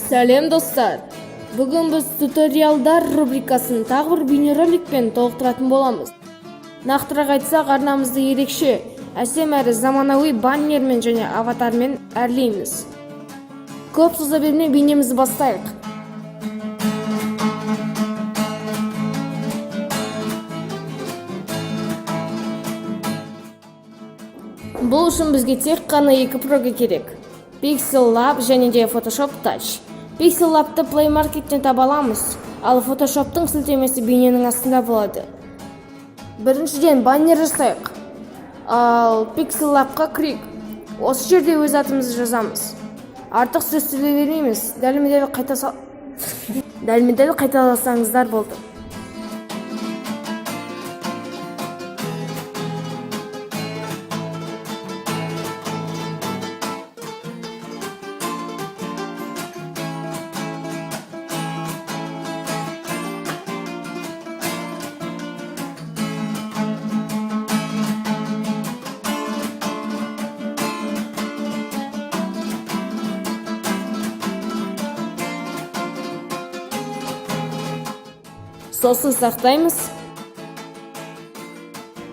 Сәлем достар! Бүгін біз туториалдар рубрикасын тағы бір бейнероликпен толықтыратын боламыз. Нақтырақ айтсақ, арнамызды ерекше, әсем әрі заманауи баннермен және аватармен әрлейміз. Көп соза бермей бейнемізді бастайық. Бұл үшін бізге тек қана екі программа керек: Pixel Lab және де Photoshop Touch. Pixel Lab'ты Play Market'тен таба аламыз, ал Photoshop'тың сілтемесі бейненің астында болады. Біріншіден баннер жасайық. Ал Pixel Lab'ға кірейік. Осы жерде өз атымызды жазамыз. Артық сөз сөйлей бермейміз. Дәлме-дәл қайталасаңыздар болды. Сосын сақтаймыз.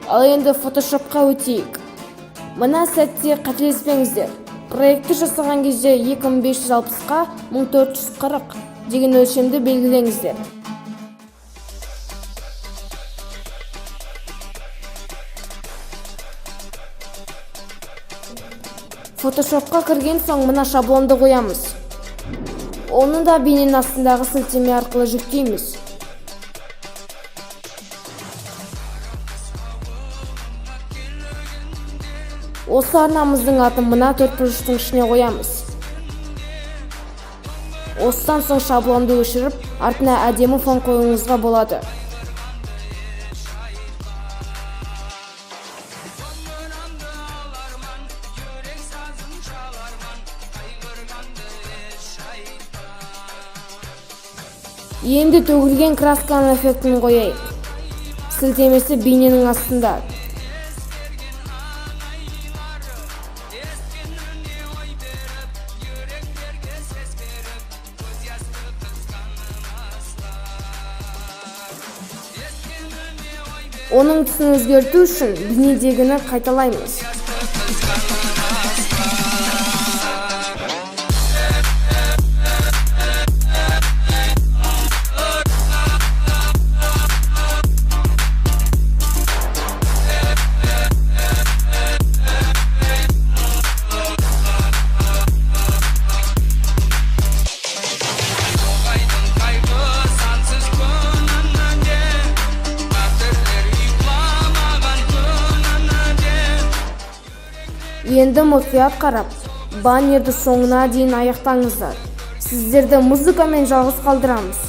Ал енді Photoshop'қа өтейік. Мына сәтте қателеспеңіздер. Проектті жасаған кезде 2560-қа 1440 деген өлшемді белгілеңіздер. Photoshop'қа кірген соң мына шаблонды қоямыз. Оны да бейненің астындағы сілтеме арқылы жүктейміз. Осы арнамыздың атын мына төртбұрыштың ішіне қоямыз. Осыдан соң шаблонды өшіріп, артына әдемі фон қоюыңызға болады. Енді төгілген красканың эффектін қояйық. Сілтемесі бейненің астында. Оның түсін өзгерту үшін бейнедегіні қайталаймыз. Енді мұқият қарап, баннерді соңына дейін аяқтаңыздар. Сіздерді музыкамен жалғыз қалдырамыз.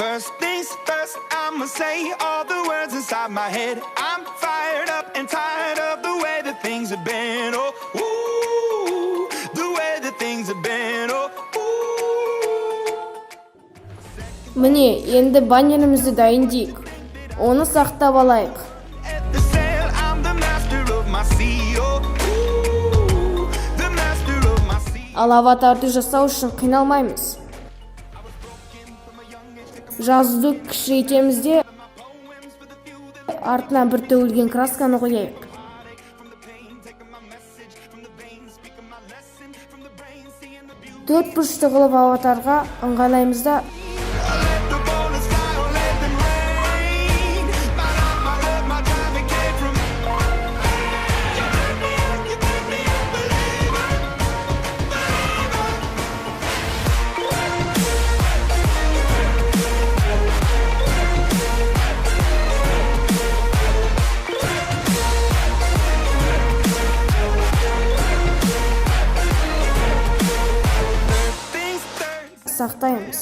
First things first, I'ma say all the words inside my head. I'm fired up and tired of the way that things have been. Oh, ooh, the way that things have been. Oh, ooh. Міне, енді баннерімізді дайындайық. Оны сақтап алайық. At the sail, I'm the master of my sea. Oh, ooh, the master of my sea. Ал аватарды жасау үшін қиналмаймыз. Жазуды кішірейтеміз де артына бір төгілген красканы қояйық. Төрт бұрышты қылып аватарға ыңғайлаймыз да Let the bullets fly or let them rain. My love, my driving came from. You make me a believer, Things turn сақтаймыз.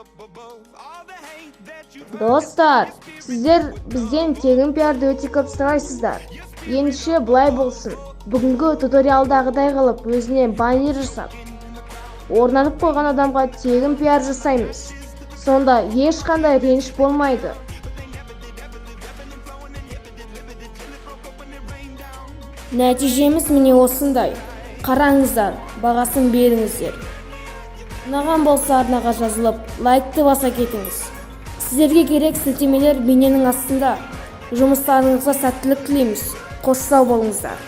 up above all the hate that you. Достар, сіздер бізден тегін пиарды өте көп сұрайсыздар. Ендеше былай болсын. Бүгінгі туториалдағыдай қылып өзіне баннер жасап, орнатып қойған адамға тегін пиар жасаймыз. Сонда ешқандай реніш болмайды. Нәтижеміз міне осындай. Қараңыздар, бағасын беріңіздер. Ұнаған болса арнаға жазылып, лайкты баса кетіңіз. Сіздерге керек сілтемелер бейненің астында. Жұмыстарыңызға сәттілік тілейміз. Қош сау болыңыздар.